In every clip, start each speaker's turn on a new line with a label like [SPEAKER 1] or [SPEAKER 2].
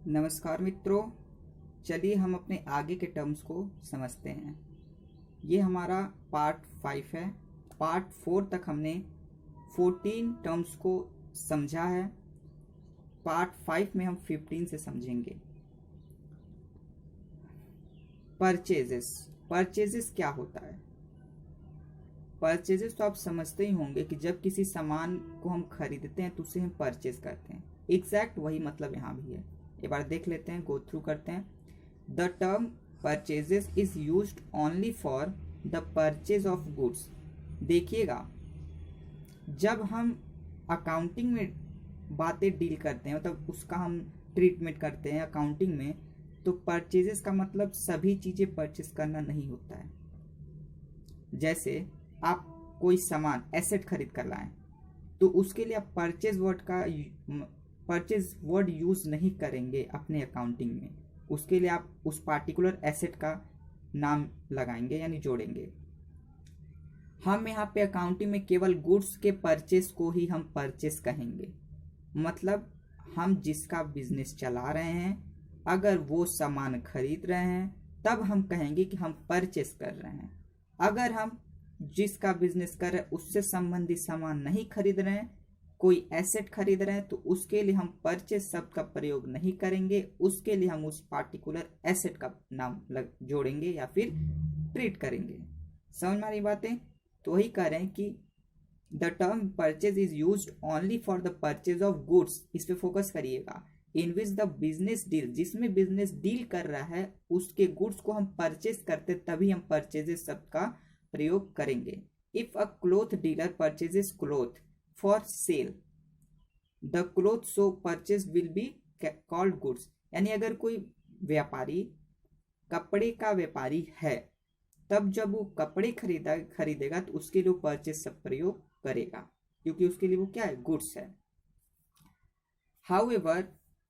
[SPEAKER 1] नमस्कार मित्रों। चलिए हम अपने आगे के टर्म्स को समझते हैं। ये हमारा पार्ट 5 है। पार्ट 4 तक हमने 14 टर्म्स को समझा है। पार्ट 5 में हम 15 से समझेंगे। परचेजेस। परचेजेस क्या होता है? परचेजेस तो आप समझते ही होंगे कि जब किसी सामान को हम खरीदते हैं तो उसे हम परचेज करते हैं। एग्जैक्ट वही मतलब यहाँ भी है। एक बार देख लेते हैं, गो थ्रू करते हैं। The term purchases is used only for the purchase of goods. देखिएगा, जब हम अकाउंटिंग में बातें डील करते हैं, मतलब उसका हम ट्रीटमेंट करते हैं अकाउंटिंग में, तो परचेजेस का मतलब सभी चीज़ें परचेज करना नहीं होता है। जैसे आप कोई सामान एसेट खरीद कर लाएं तो उसके लिए आप परचेज वर्ड यूज नहीं करेंगे अपने अकाउंटिंग में। उसके लिए आप उस पार्टिकुलर एसेट का नाम लगाएंगे यानी जोड़ेंगे। हम यहाँ पे अकाउंटिंग में केवल गुड्स के परचेस को ही हम परचेस कहेंगे। मतलब हम जिसका बिजनेस चला रहे हैं, अगर वो सामान खरीद रहे हैं तब हम कहेंगे कि हम परचेस कर रहे हैं। अगर हम जिसका बिजनेस कर रहे हैं उससे संबंधित सामान नहीं खरीद रहे हैं, कोई एसेट खरीद रहे हैं, तो उसके लिए हम परचेस शब्द का प्रयोग नहीं करेंगे। उसके लिए हम उस पार्टिकुलर एसेट का नाम जोड़ेंगे या फिर ट्रीट करेंगे। समझ में आ रही बातें? तो वही कह रहे हैं कि the term purchase is used only for the purchase of goods. इस पे फोकस करिएगा। इन विच द बिजनेस डील, जिसमें बिजनेस डील कर रहा है उसके गुड्स को हम परचेज करते तभी हम परचेजेस शब्द का प्रयोग करेंगे। If a cloth dealer purchases cloth for sale, the cloth so purchase will be called goods. यानी अगर कोई व्यापारी कपड़े का व्यापारी है, तब जब वो कपड़े खरीदेगा तो उसके लिए परचेज शब्द प्रयोग करेगा, क्योंकि उसके लिए वो क्या है? गुड्स है। However,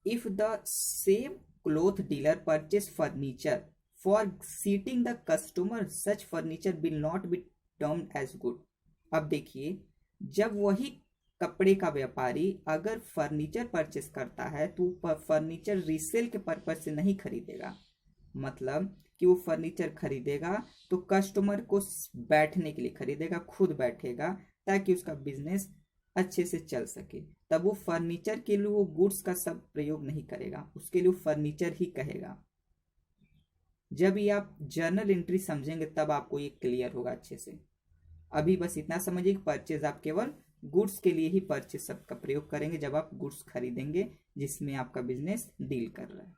[SPEAKER 1] if the same cloth dealer purchase furniture for seating the customer, such furniture will not be termed as good. अब देखिए, जब वही कपड़े का व्यापारी अगर फर्नीचर परचेस करता है तो फर्नीचर रीसेल के पर्पज से नहीं खरीदेगा। मतलब कि वो फर्नीचर खरीदेगा तो कस्टमर को बैठने के लिए खरीदेगा, खुद बैठेगा ताकि उसका बिजनेस अच्छे से चल सके। तब वो फर्नीचर के लिए वो गुड्स का सब प्रयोग नहीं करेगा, उसके लिए वो फर्नीचर ही कहेगा। जब ये आप जर्नल एंट्री समझेंगे तब आपको ये क्लियर होगा अच्छे से। अभी बस इतना समझिए कि परचेज आप केवल गुड्स के लिए ही परचेज शब्द का प्रयोग करेंगे जब आप गुड्स खरीदेंगे जिसमें आपका बिजनेस डील कर रहा है।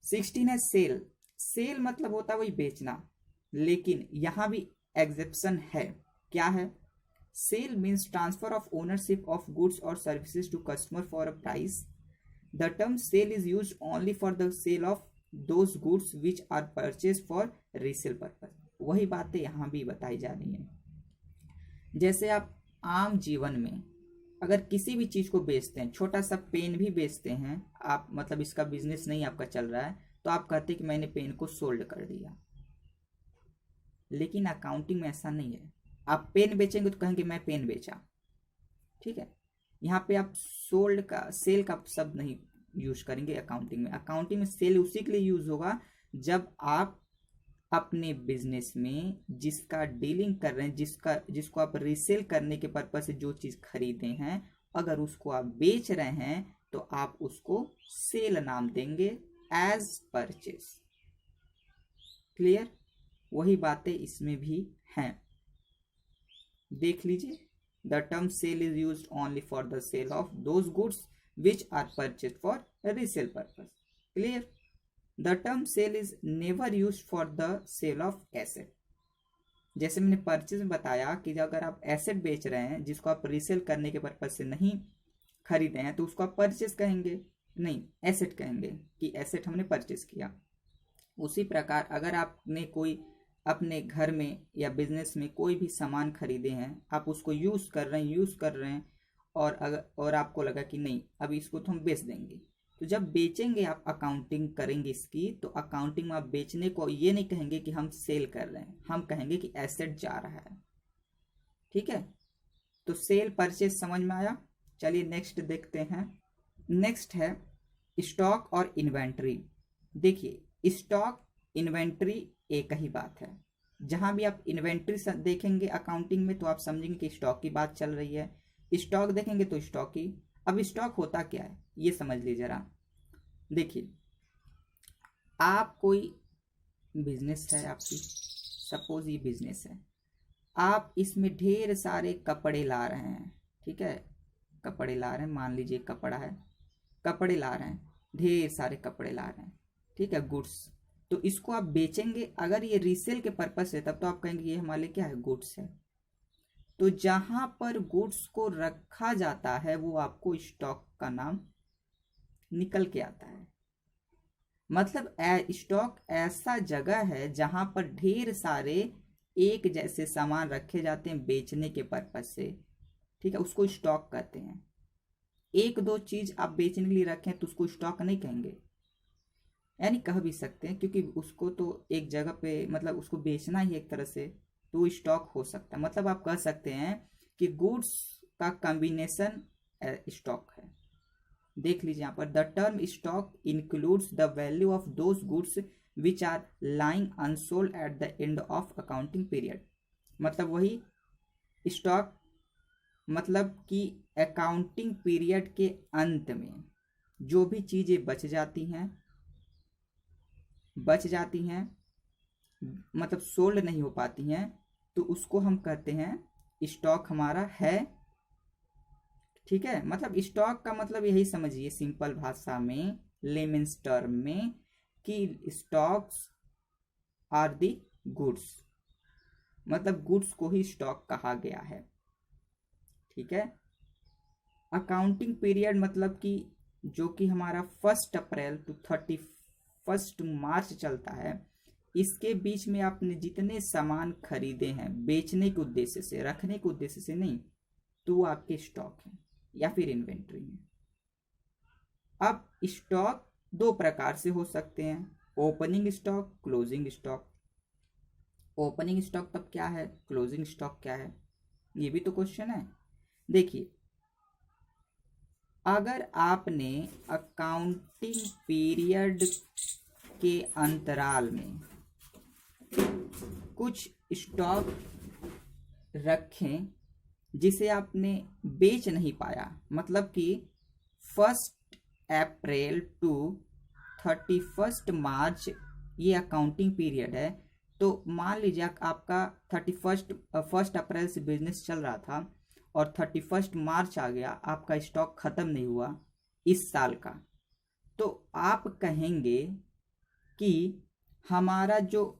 [SPEAKER 1] 16 है सेल। सेल मतलब होता है वही बेचना, लेकिन यहां भी एग्जेप्शन है। क्या है? Sale means transfer of ownership of goods और services to customer for a price. The term sale is used only for the sale of those goods which are purchase for resale purpose. वही बातें यहाँ भी बताई जा रही हैं। जैसे आप आम जीवन में अगर किसी भी चीज को बेचते हैं, छोटा सा पेन भी बेचते हैं आप, मतलब इसका बिजनेस नहीं आपका चल रहा है, तो आप कहते हैं कि मैंने पेन को सोल्ड कर दिया। लेकिन अकाउंटिंग में ऐसा नहीं है। आप पेन बेचेंगे तो कहेंगे मैं पेन बेचा, ठीक है। यहाँ पे आप सोल्ड का, सेल का शब्द नहीं यूज करेंगे अकाउंटिंग में। अकाउंटिंग में सेल उसी के लिए यूज होगा जब आप अपने बिजनेस में जिसका डीलिंग कर रहे हैं, जिसको आप रीसेल करने के पर्पज से जो चीज खरीदे हैं, अगर उसको आप बेच रहे हैं तो आप उसको सेल नाम देंगे एज परचेज। क्लियर? वही बातें इसमें भी हैं। देख लीजिए, the term sale is used only for the sale of those goods which are purchase for resale purpose. Clear? The term sale is never used for the sale of asset. जैसे मैंने purchase में बताया कि अगर आप asset बेच रहे हैं जिसको आप रीसेल करने के पर्पज से नहीं खरीदे हैं तो उसको आप परचेज कहेंगे, नहीं एसेट कहेंगे कि एसेट हमने परचेज किया। उसी प्रकार अगर आपने कोई अपने घर में या बिजनेस में कोई भी सामान खरीदे हैं, आप उसको यूज कर रहे हैं और आपको लगा कि नहीं अभी इसको तो हम बेच देंगे, तो जब बेचेंगे आप अकाउंटिंग करेंगे इसकी, तो अकाउंटिंग में आप बेचने को ये नहीं कहेंगे कि हम सेल कर रहे हैं, हम कहेंगे कि एसेट जा रहा है। ठीक है, तो सेल परचेज समझ में आया। चलिए नेक्स्ट देखते हैं। नेक्स्ट है स्टॉक और इन्वेंट्री, देखिए स्टॉक इन्वेंट्री एक ही बात है। जहां भी आप इन्वेंट्री देखेंगे अकाउंटिंग में तो आप समझेंगे कि स्टॉक की बात चल रही है, स्टॉक देखेंगे तो स्टॉक ही। अब स्टॉक होता क्या है ये समझ लीजिए जरा। देखिए आप कोई बिजनेस है आपकी, सपोज ये बिजनेस है, आप इसमें ढेर सारे कपड़े ला रहे हैं, ठीक है, कपड़े ला रहे हैं, मान लीजिए कपड़ा है, कपड़े ला रहे हैं, ढेर सारे कपड़े ला रहे हैं, ठीक है, गुड्स। तो इसको आप बेचेंगे, अगर ये रीसेल के पर्पज से तब तो आप कहेंगे ये हमारे लिए क्या है, गुड्स है। तो जहां पर गुड्स को रखा जाता है वो आपको स्टॉक का नाम निकल के आता है। मतलब स्टॉक ऐसा जगह है जहां पर ढेर सारे एक जैसे सामान रखे जाते हैं बेचने के पर्पज से, ठीक है, उसको स्टॉक कहते हैं। एक दो चीज आप बेचने के लिए रखें तो उसको स्टॉक नहीं कहेंगे, यानी कह भी सकते हैं क्योंकि उसको तो एक जगह पे मतलब उसको बेचना ही एक तरह से, तो स्टॉक हो सकता है। मतलब आप कह सकते हैं कि गुड्स का कॉम्बिनेशन स्टॉक है। देख लीजिए यहाँ पर, the term stock includes the value of those goods which are lying unsold at the end of accounting period. मतलब वही स्टॉक मतलब कि अकाउंटिंग पीरियड के अंत में जो भी चीजें बच जाती हैं मतलब सोल्ड नहीं हो पाती हैं, तो उसको हम कहते हैं स्टॉक हमारा है, ठीक है। मतलब स्टॉक का मतलब यही समझिए सिंपल भाषा में, लेमेन्स टर्म में, कि स्टॉक्स आर दी गुड्स, मतलब गुड्स को ही स्टॉक कहा गया है, ठीक है। अकाउंटिंग पीरियड मतलब कि जो कि हमारा 1 अप्रैल टू 31 मार्च चलता है, इसके बीच में आपने जितने सामान खरीदे हैं बेचने के उद्देश्य से, रखने के उद्देश्य से नहीं, तो वो आपके स्टॉक हैं या फिर इन्वेंट्री में। अब स्टॉक दो प्रकार से हो सकते हैं, opening stock, closing stock. Opening stock तब क्या है, क्लोजिंग स्टॉक क्या है, ये भी तो क्वेश्चन है। देखिए अगर आपने अकाउंटिंग पीरियड के अंतराल में कुछ स्टॉक रखें जिसे आपने बेच नहीं पाया, मतलब कि 1 अप्रैल टू 31 मार्च ये अकाउंटिंग पीरियड है, तो मान लीजिए आपका 1 अप्रैल से बिजनेस चल रहा था और 31 मार्च आ गया, आपका स्टॉक खत्म नहीं हुआ इस साल का, तो आप कहेंगे कि हमारा जो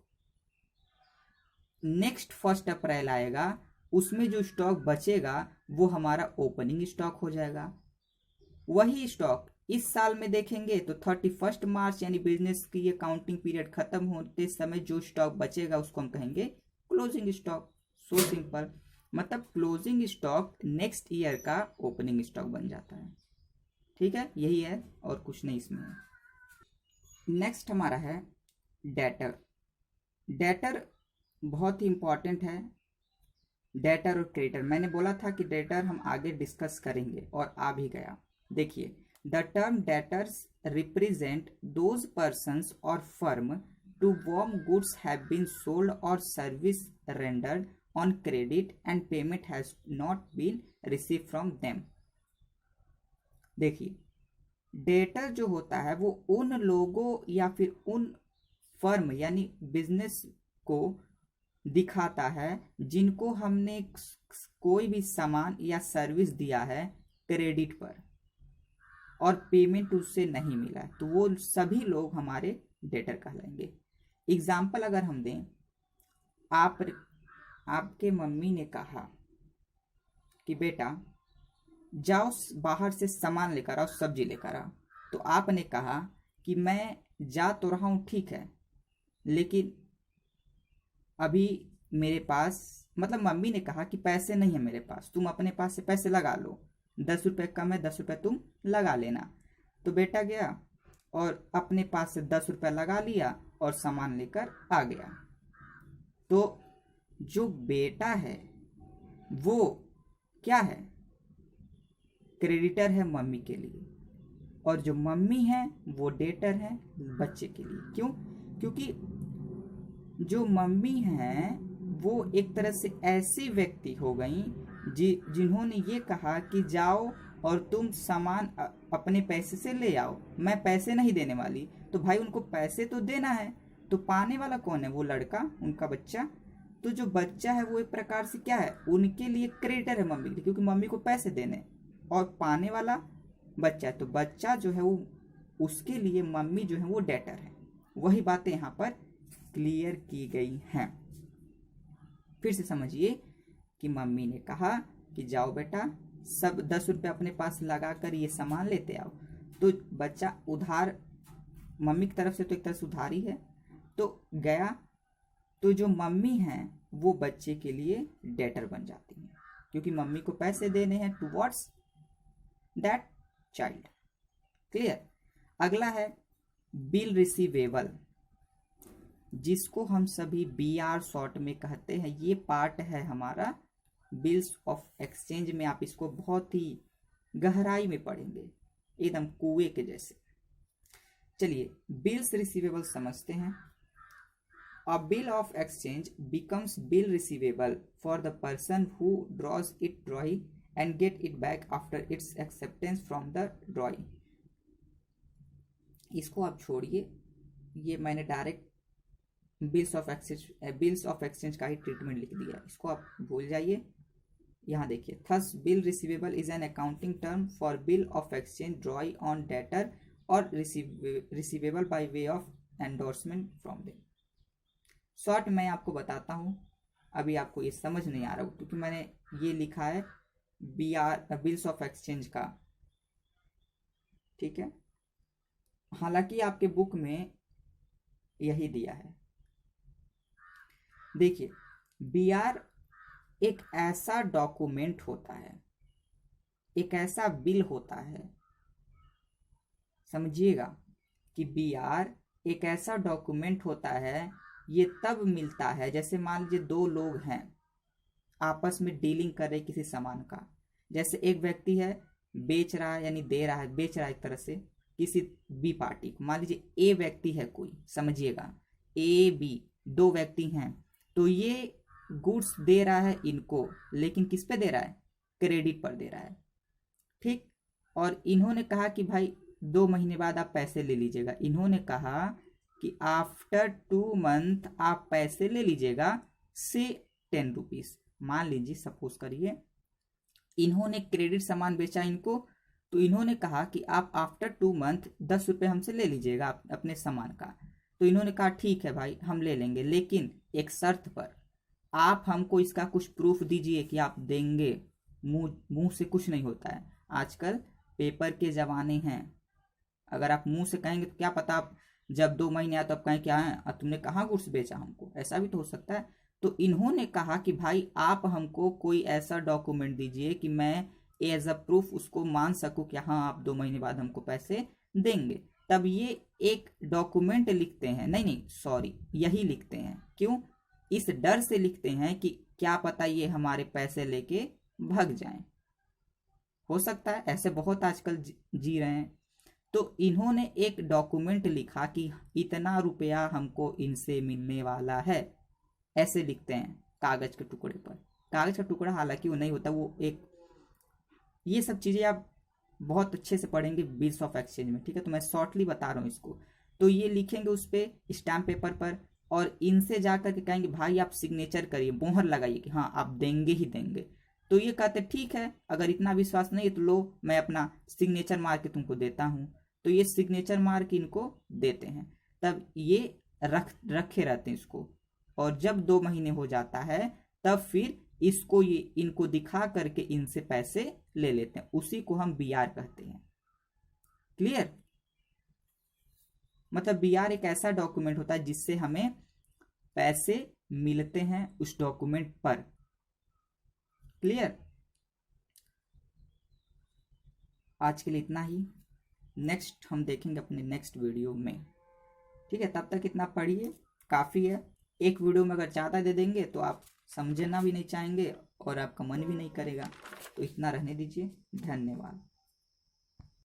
[SPEAKER 1] नेक्स्ट 1 अप्रैल आएगा उसमें जो स्टॉक बचेगा वो हमारा ओपनिंग स्टॉक हो जाएगा। वही स्टॉक इस साल में देखेंगे तो 31 मार्च यानी बिजनेस की अकाउंटिंग पीरियड खत्म होते समय जो स्टॉक बचेगा उसको हम कहेंगे क्लोजिंग स्टॉक। सो सिंपल, मतलब क्लोजिंग स्टॉक नेक्स्ट ईयर का ओपनिंग स्टॉक बन जाता है, ठीक है, यही है और कुछ नहीं इसमें है। नेक्स्ट हमारा है डेटर। डेटर बहुत ही इंपॉर्टेंट है। डेटर और क्रेडिटर, मैंने बोला था कि डेटर हम आगे डिस्कस करेंगे और आ भी गया। देखिए the term debtors represent those persons और firm to whom goods have been sold or service rendered on credit and payment has not been received from them। देखिए डेटर जो होता है वो उन लोगों या फिर उन फर्म यानी बिजनेस को दिखाता है जिनको हमने कोई भी सामान या सर्विस दिया है क्रेडिट पर और पेमेंट उससे नहीं मिला है, तो वो सभी लोग हमारे डेटर कहलाएंगे। एग्जाम्पल अगर हम दें, आपके मम्मी ने कहा कि बेटा जाओ बाहर से सामान लेकर आओ, सब्जी लेकर आओ, तो आपने कहा कि मैं जा तो रहा हूँ, ठीक है, लेकिन अभी मेरे पास, मतलब मम्मी ने कहा कि पैसे नहीं है मेरे पास, तुम अपने पास से पैसे लगा लो, 10 रुपये कम है, 10 रुपये तुम लगा लेना। तो बेटा गया और अपने पास से 10 रुपये लगा लिया और सामान लेकर आ गया। तो जो बेटा है वो क्या है, क्रेडिटर है मम्मी के लिए, और जो मम्मी है वो डेटर है बच्चे के लिए। क्यों? क्योंकि जो मम्मी हैं वो एक तरह से ऐसी व्यक्ति हो गई जिन्होंने ये कहा कि जाओ और तुम सामान अपने पैसे से ले आओ, मैं पैसे नहीं देने वाली। तो भाई उनको पैसे तो देना है, तो पाने वाला कौन है? वो लड़का, उनका बच्चा। तो जो बच्चा है वो एक प्रकार से क्या है, उनके लिए क्रेडिटर है मम्मी के लिए, क्योंकि मम्मी को पैसे देने, और पाने वाला बच्चा है। तो बच्चा जो है वो, उसके लिए मम्मी जो है वो डेटर है। वही बातें यहाँ पर क्लियर की गई हैं। फिर से समझिए कि मम्मी ने कहा कि जाओ बेटा सब 10 रुपये अपने पास लगा कर ये सामान लेते आओ। तो बच्चा उधार, मम्मी की तरफ से तो एक तरह से उधार ही है, तो गया। तो जो मम्मी हैं वो बच्चे के लिए डेटर बन जाती हैं, क्योंकि मम्मी को पैसे देने हैं टुवर्ड्स दैट चाइल्ड। क्लियर? अगला है बिल रिसीवेबल, जिसको हम सभी BR शॉर्ट में कहते हैं। ये पार्ट है हमारा बिल्स ऑफ एक्सचेंज में। आप इसको बहुत ही गहराई में पढ़ेंगे, एकदम कुएं के जैसे। चलिए बिल्स रिसीवेबल समझते हैं। अ bill of exchange becomes bill receivable for the person who draws it ड्रॉई and get it back after it's acceptance from the ड्रॉई। इसको आप छोड़िए, ये मैंने डायरेक्ट बिल्स ऑफ एक्सचेंज का ही ट्रीटमेंट लिख दिया, इसको आप भूल जाइए। यहाँ देखिए, thus bill receivable is an accounting term for bill of exchange drawee on debtor और receivable by way of endorsement from them. Short मैं आपको बताता हूँ, अभी आपको ये समझ नहीं आ रहा हो क्योंकि मैंने ये लिखा है बिल्स ऑफ एक्सचेंज का, ठीक है। हालांकि आपके बुक में यही दिया है। देखिए, BR एक ऐसा डॉक्यूमेंट होता है, एक ऐसा बिल होता है, समझिएगा कि BR एक ऐसा डॉक्यूमेंट होता है। ये तब मिलता है, जैसे मान लीजिए दो लोग हैं आपस में डीलिंग कर रहे किसी सामान का। जैसे एक व्यक्ति है बेच रहा है, यानी दे रहा है, बेच रहा है एक तरह से किसी B पार्टी को। मान लीजिए A व्यक्ति है कोई, समझिएगा AB, दो व्यक्ति हैं, तो ये गुड्स दे रहा है इनको, लेकिन किस पे दे रहा है? क्रेडिट पर दे रहा है, ठीक। और इन्होंने कहा कि भाई 2 महीने बाद आप पैसे ले लीजिएगा। इन्होंने कहा कि आफ्टर 2 मंथ आप पैसे ले लीजिएगा से 10 रुपीज। मान लीजिए, सपोज करिए इन्होंने क्रेडिट सामान बेचा इनको, तो इन्होंने कहा कि आप आफ्टर 2 मंथ 10 रुपये हमसे ले लीजिएगा अपने सामान का। तो इन्होंने कहा ठीक है भाई हम ले लेंगे, लेकिन एक शर्त पर, आप हमको इसका कुछ प्रूफ दीजिए कि आप देंगे। मुंह से कुछ नहीं होता है, आजकल पेपर के जमाने हैं। अगर आप मुंह से कहेंगे तो क्या पता आप जब 2 महीने आए तो आप कहें क्या है तुमने कहाँ गुड्स बेचा हमको, ऐसा भी तो हो सकता है। तो इन्होंने कहा कि भाई आप हमको कोई ऐसा डॉक्यूमेंट दीजिए कि मैं एज अ प्रूफ उसको मान सकूं कि हाँ आप 2 महीने बाद हमको पैसे देंगे। तब ये एक डॉक्यूमेंट लिखते हैं, नहीं सॉरी, यही लिखते हैं। क्यों? इस डर से लिखते हैं कि क्या पता ये हमारे पैसे लेके भाग जाएं। हो सकता है, ऐसे बहुत आजकल जी रहे हैं। तो इन्होंने एक डॉक्यूमेंट लिखा कि इतना रुपया हमको इनसे मिलने वाला है, ऐसे लिखते हैं कागज के टुकड़े पर। कागज का टुकड़ा हालांकि वो नहीं होता, वो एक, ये सब चीजें आप बहुत अच्छे से पढ़ेंगे बिल्स ऑफ एक्सचेंज में, ठीक है। तो मैं शॉर्टली बता रहा हूँ इसको। तो ये लिखेंगे उस पर स्टैम्प पेपर पर, और इनसे जाकर के कहेंगे भाई आप सिग्नेचर करिए, मोहर लगाइए कि हाँ आप देंगे ही देंगे। तो ये कहते ठीक है, अगर इतना विश्वास नहीं है तो लो मैं अपना सिग्नेचर मार के तुमको देता हूँ। तो ये सिग्नेचर मार के इनको देते हैं, तब ये रखे रहते हैं इसको। और जब 2 महीने हो जाता है तब फिर इसको ये इनको दिखा करके इनसे पैसे ले लेते हैं, उसी को हम BR कहते हैं। क्लियर? मतलब BR एक ऐसा डॉक्यूमेंट होता है जिससे हमें पैसे मिलते हैं उस डॉक्यूमेंट पर। क्लियर? आज के लिए इतना ही, नेक्स्ट हम देखेंगे अपने नेक्स्ट वीडियो में, ठीक है। तब तक इतना पढ़िए, काफ़ी है। एक वीडियो में अगर ज़्यादा दे देंगे तो आप समझना भी नहीं चाहेंगे और आपका मन भी नहीं करेगा, तो इतना रहने दीजिए। धन्यवाद।